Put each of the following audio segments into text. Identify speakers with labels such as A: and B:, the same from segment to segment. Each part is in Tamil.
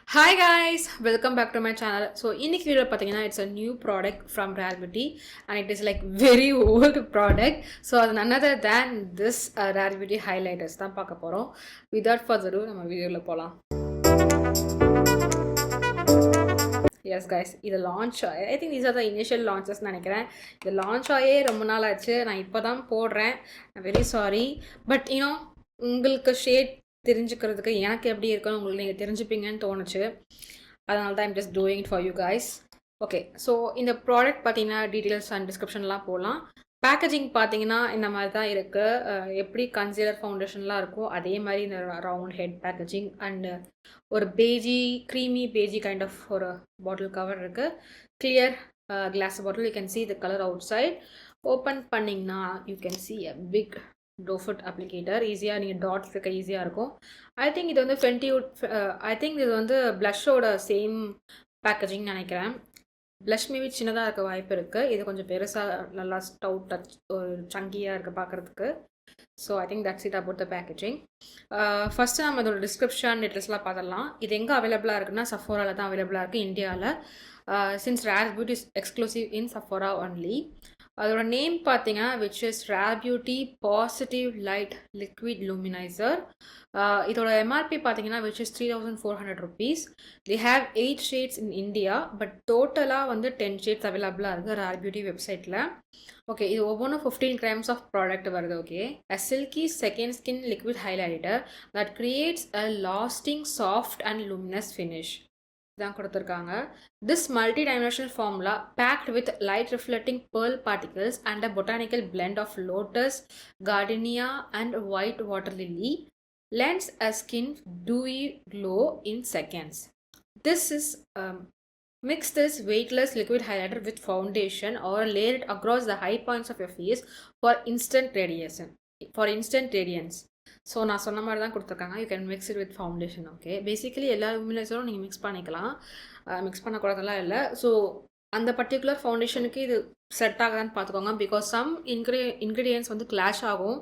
A: Hi guys, welcome back to my channel. So இன்னைக்கு வீடியோ பார்த்தீங்கன்னா it's a new product from Rare Beauty and it is like very old product. So அது none other than this Rare Beauty highlighters தான் பார்க்க போறோம். Without further ado நம்ம வீடியோல போலாம். எஸ் கைஸ் இது launch I think these are the initial launches நினைக்கிறேன். இது லான்ச் ஆகே ரொம்ப நாள் ஆச்சு. நான் இப்போ தான் போடுறேன். Very sorry. பட் யூனோ உங்களுக்கு ஷேட் தெரிஞ்சுக்கிறதுக்கு எனக்கு எப்படி இருக்குன்னு உங்களுக்கு நீங்கள் தெரிஞ்சுப்பீங்கன்னு தோணுச்சு. அதனால தான் I'm just doing it for you guys. Okay, so இந்த ப்ராடக்ட் பார்த்தீங்கன்னா டீட்டெயில்ஸ் அண்ட் டிஸ்கிரிப்ஷன்லாம் போகலாம். பேக்கேஜிங் பார்த்தீங்கன்னா இந்த மாதிரி தான் இருக்குது. எப்படி கன்சீலர் ஃபவுண்டேஷன்லாம் இருக்கோ அதே மாதிரி இந்த ரவுண்ட் ஹெட் பேக்கேஜிங் அண்டு ஒரு க்ரீமி பேஜி கைண்ட் ஆஃப் ஒரு பாட்டில் கவர் இருக்குது. Clear glass bottle. You can see the colour outside. Open பண்ணிங்கன்னா you can see a big doefoot applicator. ஈஸியாக நீங்கள் டாட்ஸ் இருக்க ஈஸியாக இருக்கும். ஐ திங்க் இது வந்து ஐ திங்க் இது வந்து ப்ளஷோட சேம் பேக்கேஜிங் நினைக்கிறேன். ப்ளஷ் மேபி சின்னதாக இருக்க வாய்ப்பு இருக்குது. இது கொஞ்சம் பெருசாக நல்லா ஸ்டவுட் டச் ஒரு சங்கியாக இருக்குது பார்க்குறதுக்கு. So I think that's it about the packaging. First நம்ம இதோட டிஸ்கிரிப்ஷன் டீட்டெயில்ஸ்லாம் பார்த்துடலாம். இது எங்கே அவைலபிளாக இருக்குன்னா சஃபோராவில் தான் அவைலபிளாக இருக்குது இந்தியாவில். Since rare beauty is exclusive in Sephora only. அதோட நேம் பார்த்தீங்கன்னா which is rare beauty positive light liquid luminizer. இதோட எம்ஆர்பி பார்த்தீங்கன்னா which is 3,400 rupees. They have 8 shades in India. But டோட்டலாக வந்து 10 ஷேட்ஸ் அவைலபிளாக இருக்குது ரேர் பியூட்டி வெப்சைட்டில். ஓகே, இது ஒவ்வொன்றும் 15 grams ஆஃப் ப்ராடக்ட் வருது. Okay, a silky second skin liquid highlighter that creates a lasting soft and luminous finish தான் கொடுத்துருக்காங்க. This multi dimensional formula packed with light reflecting pearl particles and a botanical blend of lotus, gardenia and white water lily lends a skin dewy glow in seconds. This is mix this weightless liquid highlighter with foundation or layer it across the high points of your face for instant radiance. So நான் சொன்ன மாதிரி தான் கொடுத்துருக்காங்க. You can mix it with foundation. Okay, basically எல்லா லூமினைசரும் நீங்கள் மிக்ஸ் பண்ணிக்கலாம். மிக்ஸ் பண்ணக்கூடாதெல்லாம் இல்லை. ஸோ அந்த பர்டிகுலர் ஃபவுண்டேஷனுக்கு இது செட் ஆகுதான்னு பார்த்துக்கோங்க. பிகாஸ் சம் இன்க்ரீடியன்ஸ் வந்து கிளாஷ் ஆகும்.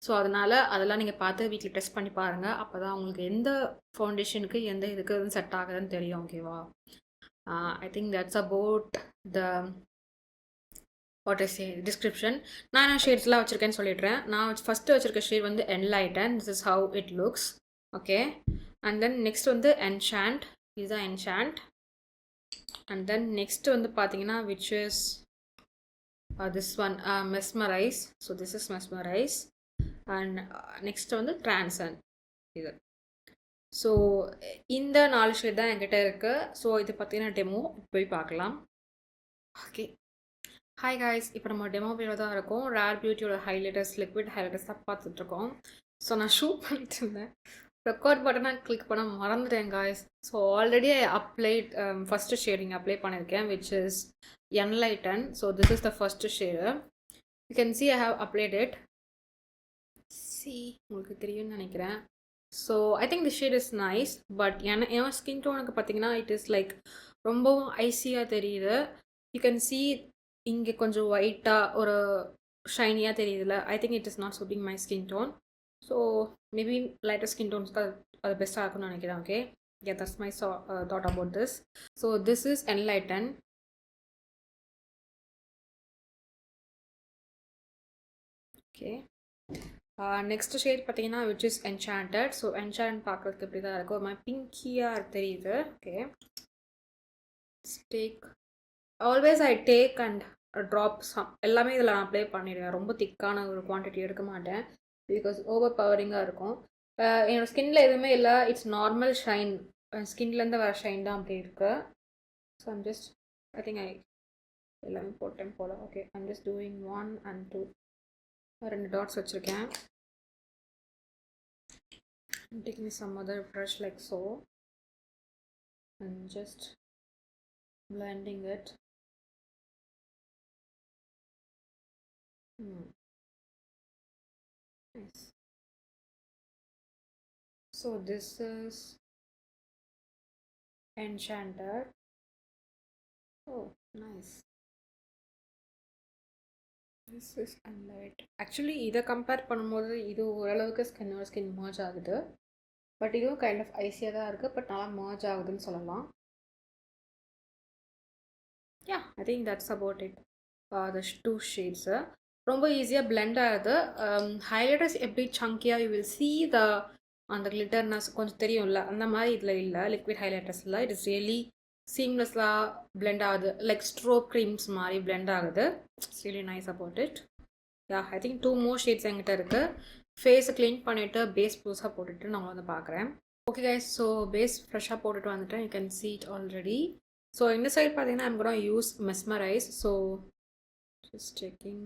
A: ஸோ அதெல்லாம் நீங்கள் பார்த்து வீட்டில் டெஸ்ட் பண்ணி பாருங்கள். அப்போ தான் உங்களுக்கு எந்த ஃபவுண்டேஷனுக்கு எந்த இதுக்கு செட் ஆகுதுன்னு தெரியும். ஓகேவா? I think that's about the description. நான் ஷேட்ஸ்லாம் வச்சுருக்கேன்னு சொல்லிடுறேன். நான் ஃபஸ்ட்டு வச்சுருக்க ஷேட் வந்து enlighten. This is how it looks. Okay, and then next வந்து என்ஷாண்ட். இதுதான் என்ஷாண்ட். அண்ட் தென் நெக்ஸ்ட் வந்து பார்த்தீங்கன்னா which is this one mesmerise. So this is mesmerise. And next வந்து ட்ரான்சன். இது ஸோ இந்த 4 ஷேட் தான் என்கிட்ட இருக்குது. ஸோ இது பார்த்தீங்கன்னா டெமோ போய் பார்க்கலாம். ஓகே, ஹாய் காய்ஸ், இப்போ நம்ம டெமோ வீடியோ தான் இருக்கோம். ரேர் பியூட்டியோட ஹைலைட்டர்ஸ் லிக்விட் ஹைலைட்டர்ஸ் தான் பார்த்துட்ருக்கோம். ஸோ நான் ஷூட் பண்ணிட்டு இருந்தேன். ரெக்கார்ட் பட்டனை கிளிக் பண்ண மறந்துட்டேன் guys. So already I applied first shading apply பண்ணியிருக்கேன் which is Enlighten. So this is the first shade. You can see I have applied it. உங்களுக்கு தெரியும்னு நினைக்கிறேன். So I think the shade is nice. But என் ஸ்கின் டோனுக்கு பார்த்தீங்கன்னா இட் இஸ் லைக் ரொம்பவும் ஐஸியாக தெரியுது. யூ கேன் சி இங்கே கொஞ்சம் ஒயிட்டாக ஒரு ஷைனியாக தெரியுதுல. I think it is not suiting my skin tone. So maybe lighter skin டோன்ஸ்க்கு அது பெஸ்ட்டாக இருக்கும்னு நினைக்கிறேன். Okay, yeah, that's my thought about this. So this is Enlighten. Okay, next shade பார்த்தீங்கன்னா which is enchanted. So enchant பார்க்குறதுக்கு இப்படி தான் இருக்கும். ஒரு மாதிரி பிங்கியாக தெரியுது. Okay, take always I take and drop some எல்லாமே இதில் நான் அப்ளை பண்ணிடுவேன். ரொம்ப திக்கான ஒரு குவான்டிட்டி எடுக்க மாட்டேன் பிகாஸ் ஓவர் பவரிங்காக இருக்கும். என்னோடய ஸ்கின்னில் எதுவுமே இல்லை. It's normal shine. ஸ்கின்லேருந்து வர ஷைன் தான் அப்படி இருக்கு. So I'm just I think எல்லாமே போட்டேன் போல். Okay, I'm just doing 1 and 2. 2 dots வச்சுருக்கேன். taking some other brush like so and just blending it. Nice. So this is Enchanted. Oh, nice. This is Enlight. Actually இதை கம்பேர் பண்ணும்போது இது ஓரளவுக்கு ஸ்கின் மர்ஜ் ஆகுது. பட் இதுவும் கைண்ட் ஆஃப் ஐஸியாக தான் இருக்குது, பட் நல்லா மர்ஜ் ஆகுதுன்னு சொல்லலாம். Yeah, I think that's about it. The two shades. ரொம்ப ஈஸியாக பிளெண்ட் ஆகுது. ஹைலைட்டர்ஸ் எப்படி சங்கியாக யூ வில் சி த அந்த கிளிட்டர்னஸ் கொஞ்சம் தெரியும்ல, அந்த மாதிரி இதில் இல்லை. லிக்விட் ஹைலைட்டர்ஸில் இட் இஸ் ரியலி சீம்லெஸ்ஸாக பிளெண்ட் ஆகுது, லைக் ஸ்ட்ரோக் க்ரீம்ஸ் மாதிரி பிளெண்ட் ஆகுது. It's really nice about it. Yeah, I think 2 more shades என்கிட்ட இருக்குது. ஃபேஸை க்ளீன் பண்ணிவிட்டு பேஸ் புதுசாக போட்டுட்டு நான் வந்து பார்க்குறேன். ஓகே கைஸ், ஸோ பேஸ் ஃப்ரெஷ்ஷாக போட்டுட்டு வந்துட்டேன். You can see it already. So இந்த சைட் பார்த்தீங்கன்னா I'm going to use Mesmerize. So just checking.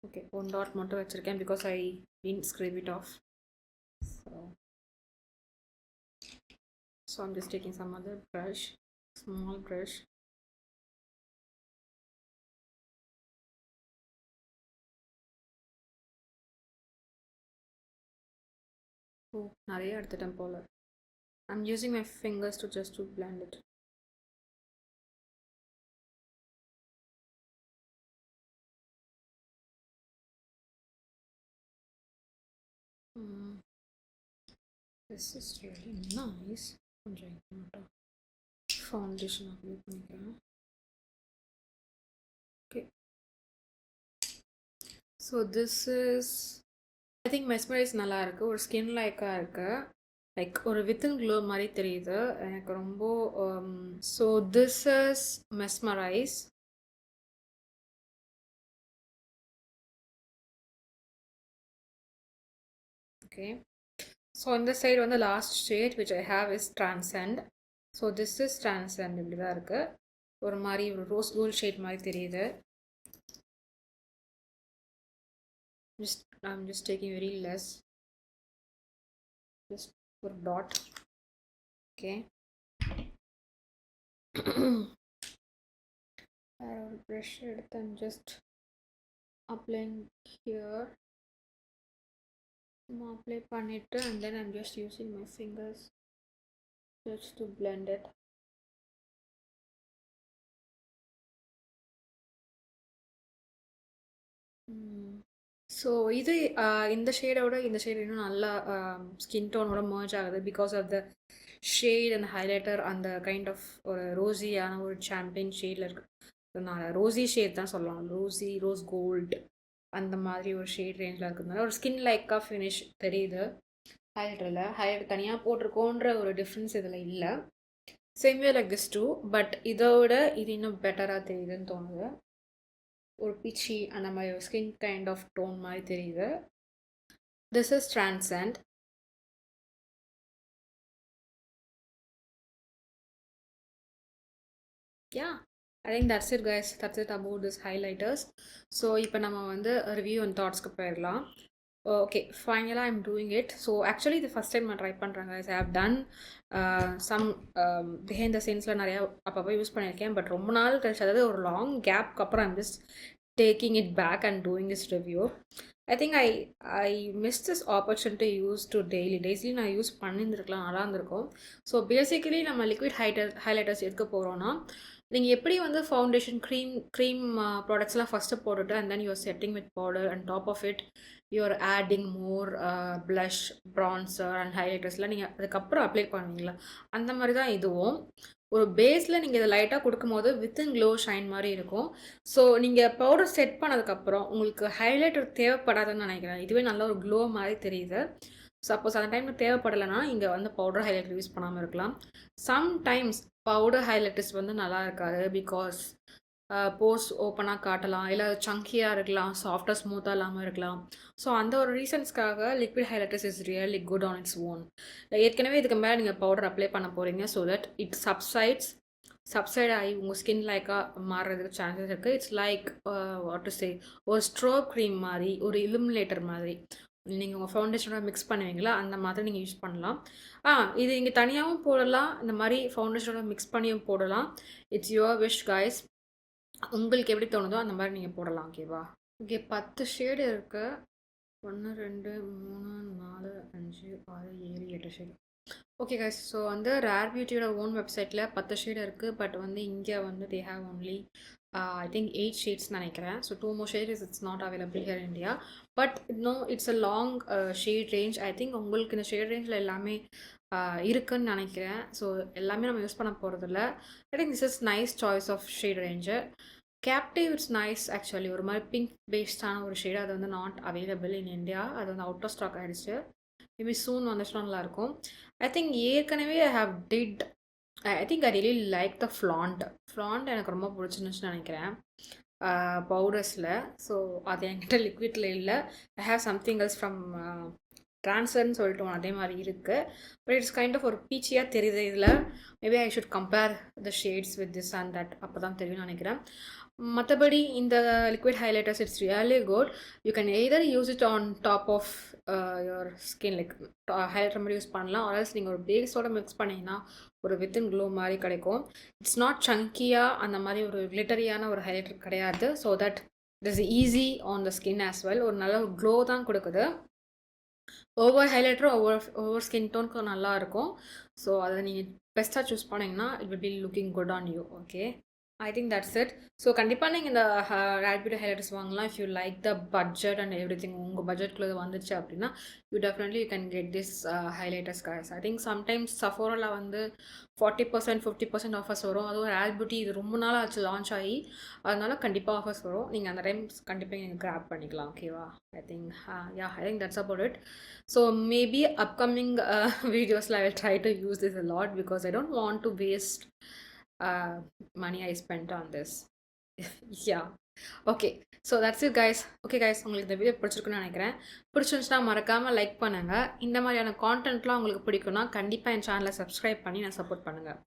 A: Okay, 1 dot மட்டும் வச்சுருக்கேன் because I didn't scrape it off. So I'm just taking some other brush, small brush. Oh, நிறைய எடுத்துட்டேன் போல. I'm using my fingers to blend it. This is really nice. கொஞ்சம் ஃபவுண்டேஷன் அப்ளை பண்ணிக்கிறேன். Okay, so this is I think mesmerise நல்லா இருக்குது. ஒரு ஸ்கின் லைக்காக இருக்குது, லைக் ஒரு வித்தின் க்ளோ மாதிரி தெரியுது எனக்கு ரொம்ப. So this is mesmerise. Okay, so இந்த சைடு வந்து last shade which I have is Transcend. So this is Transcend. இப்படி தான் இருக்குது, ஒரு மாதிரி ஒரு ரோஸ் கோல்ட் ஷேட் மாதிரி தெரியுது. I'm just taking very less, just ஒரு dot. Okay, ஒரு brush எடுத்து I'm just applying here. Apply பண்ணிட்டு and then I'm just using my fingers just to blend it. So இது இந்த ஷேடோட இந்த ஷேட் இன்னும் நல்லா ஸ்கின் டோனோட மர்ஜ் ஆகுது because of the shade and highlighter. அந்த கைண்ட் ஆஃப் ஒரு ரோஸியான ஒரு சாம்பியன் ஷேடில் இருக்குது. நான் ரோஸி ஷேட் தான் சொல்லலாம், ரோஸ் கோல்டு அந்த மாதிரி ஒரு ஷேட் ரேஞ்சில் இருக்கிறதுனால ஒரு ஸ்கின் லைக்காக ஃபினிஷ் தெரியுது. ஹைலைட்டரில் ஹைலைட்டர் தனியாக போட்டிருக்கோன்ற ஒரு டிஃப்ரென்ஸ் இதில் இல்லை. சேம்வே லைக் திஸ் டூ, பட் இதோட இது இன்னும் பெட்டராக தெரியுதுன்னு தோணுது. ஒரு பிச்சி அந்த மாதிரி ஒரு ஸ்கின் கைண்ட் ஆஃப் டோன் மாதிரி தெரியுது. This is Transcend. Yeah, I think that's it guys. That's it about this highlighters. So இப்போ நம்ம வந்து ரிவ்யூ அண்ட் தாட்ஸ்க்கு போயிடலாம். ஓகே, ஃபைனலாக I'm doing it. So actually இது ஃபஸ்ட் டைம் நான் ட்ரை பண்ணுறேன் guys. I have done some behind the scenesல நிறையா அப்பப்போ யூஸ் பண்ணியிருக்கேன். பட் ரொம்ப நாள் கழிச்சு, அதாவது ஒரு லாங் கேப்க்கு அப்புறம் I'm just taking it back and doing this review. I think I missed this opportunity to use to daily நான் யூஸ் பண்ணியிருந்துருக்கலாம், நல்லா இருந்திருக்கும். ஸோ பேசிக்கலி நம்ம லிக்விட் ஹைலைட்டர்ஸ் எடுக்க போகிறோன்னா, நீங்கள் எப்படி வந்து ஃபவுண்டேஷன் க்ரீம் ப்ராடக்ட்ஸ்லாம் ஃபஸ்ட்டு போட்டுட்டு and then you're setting with powder and top of it you're adding more blush, bronzer and ஹைலைட்டர்ஸ்லாம் நீங்கள் அதுக்கப்புறம் அப்ளை பண்ணுவீங்களா, அந்த மாதிரி தான் இதுவும். ஒரு பேஸில் நீங்கள் இதை லைட்டாக கொடுக்கும்போது வித்தின் க்ளோ ஷைன் மாதிரி இருக்கும். ஸோ நீங்கள் பவுடர் செட் பண்ணதுக்கப்புறம் உங்களுக்கு ஹைலைட்டர் தேவைப்படாதுன்னு நினைக்கிறேன். இதுவே நல்ல ஒரு க்ளோ மாதிரி தெரியுது. சப்போஸ் அந்த டைமில் தேவைப்படலைன்னா இங்கே வந்து பவுடர் ஹைலைட்டர் யூஸ் பண்ணாமல் இருக்கலாம். சம்டைம்ஸ் பவுடர் ஹைலைட்டர்ஸ் வந்து நல்லா இருக்காது பிகாஸ் போர்ஸ் ஓப்பனாக காட்டலாம், இல்லை சங்கியாக இருக்கலாம், சாஃப்டாக ஸ்மூத்தாக இல்லாமல் இருக்கலாம். ஸோ அந்த ஒரு ரீசன்ஸ்க்காக liquid highlighters is really good on its own. ஏற்கனவே இதுக்கு மேலே நீங்கள் பவுடர் அப்ளை பண்ண போகிறீங்க ஸோ தட் இட் சப்சைட் ஆகி உங்கள் ஸ்கின் லைக்காக மாறுறதுக்கு சான்சஸ் இருக்குது. It's like what to say, ஒரு ஸ்ட்ரோப் க்ரீம் மாதிரி, ஒரு இலுமினேட்டர் மாதிரி. நீங்கள் உங்கள் ஃபவுண்டேஷனோட மிக்ஸ் பண்ணுவீங்களா, அந்த மாதிரி நீங்கள் யூஸ் பண்ணலாம். இது இங்கே தனியாகவும் போடலாம், இந்த மாதிரி ஃபவுண்டேஷனோட மிக்ஸ் பண்ணியும் போடலாம். It's your wish guys. உங்களுக்கு எப்படி தோணுதோ அந்த மாதிரி நீங்கள் போடலாம். ஓகேவா? ஓகே, 10 ஷேடு இருக்குது. 1 2 3 4 5 6 7 8 ஷேடு. ஓகே கைஸ், ஸோ வந்து ரேர் பியூட்டியோட ஓன் வெப்சைட்டில் 10 ஷேடு இருக்குது. பட் வந்து இங்கே வந்து they have only I think 8 shades நினைக்கிறேன். So 2 more shades it's not available here in India. But no, it's a long shade range. I think உங்களுக்கு இந்த ஷேட் ரேஞ்சில் எல்லாமே இருக்குன்னு நினைக்கிறேன். ஸோ எல்லாமே நம்ம யூஸ் பண்ண போகிறதில்ல. I think this is nice choice of shade range. Captive it's nice actually. ஒரு மாதிரி பிங்க் பேஸ்டான ஒரு ஷேடு, அது வந்து நாட் அவைலபிள் இன் இந்தியா. அது வந்து அவுட் ஆஃப் ஸ்டாக் ஆகிடுச்சு. மேபி சூன் வந்துச்சுன்னா நல்லாயிருக்கும். ஐ திங்க் ஏற்கனவே I how did I think I really like the flaunt எனக்கு ரொம்ப பிடிச்சிருந்துச்சுன்னு நினைக்கிறேன் பவுடர்ஸில். ஸோ அது என்கிட்ட லிக்விடில் இல்லை. I have something else from ட்ரான்ஸ்ஃபர்னு சொல்லிட்டு அதே மாதிரி இருக்குது. பட் இட்ஸ் கைண்ட் ஆஃப் ஒரு பீச்சியாக தெரியுது இதில். Maybe I should compare the shades with this and that, அப்போ தான் தெரியும்னு நினைக்கிறேன். மற்றபடி இந்த liquid highlighters it's really good. You can either use it on top of your skin, like highlighter மாதிரி யூஸ் பண்ணலாம். ஆல்ஸ் நீங்கள் ஒரு பேஸோட மிக்ஸ் பண்ணிங்கன்னா ஒரு வித்தின் க்ளோ மாதிரி கிடைக்கும். இட்ஸ் நாட் சங்கியாக அந்த மாதிரி ஒரு கிளிட்டரியான ஒரு ஹைலைட்டர் கிடையாது. So that it is easy on the skin as well. ஒரு நல்ல ஒரு க்ளோ தான் கொடுக்குது. ஒவ்வொரு ஹைலைட்டரும் ஒவ்வொரு ஸ்கின் டோனுக்கு நல்லா இருக்கும். ஸோ அதை நீங்கள் பெஸ்ட்டாக சூஸ் பண்ணிங்கன்னா it will be looking good on you. Okay, I think that's it. So கண்டிப்பாக நீங்கள் இந்த ரேட் பியூட்டி ஹைலைட்டர்ஸ் வாங்கலாம் if you like the budget and everything. உங்கள் பட்ஜெட்குள்ளே வந்துச்சு அப்படின்னா you definitely you can get this highlighters guys. I think sometimes சஃபோராவில் வந்து 40% 50% ஆஃபர்ஸ் வரும். அதுவும் ரேட் பியூட்டி இது ரொம்ப நாள் ஆச்சு லான்ச் ஆகி, அதனால கண்டிப்பாக ஆஃபர்ஸ் வரும். நீங்கள் அந்த டைம் கண்டிப்பாக நீங்கள் கிராப் பண்ணிக்கலாம். ஓகேவா? I think I think that's about it. So maybe upcoming வீடியோஸில் I will try to use this a lot because I don't want to waste money I spent on this. Yeah, okay, so that's it guys. Okay guys, உங்களுக்கு இந்த வீடியோ பிடிச்சிருக்குன்னு நினைக்கிறேன். பிடிச்சிருந்துச்சுன்னா மறக்காமல் லைக் பண்ணுங்கள். இந்த மாதிரியான கான்டென்ட்லாம் உங்களுக்கு பிடிக்கும்னா கண்டிப்பாக என் சேனலை சப்ஸ்கிரைப் பண்ணி நான் சப்போர்ட் பண்ணுங்கள்.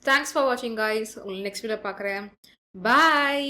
A: தேங்க்ஸ் ஃபார் வாட்சிங் guys. உங்களுக்கு நெக்ஸ்ட் வீடியோ பார்க்குறேன். பாய்.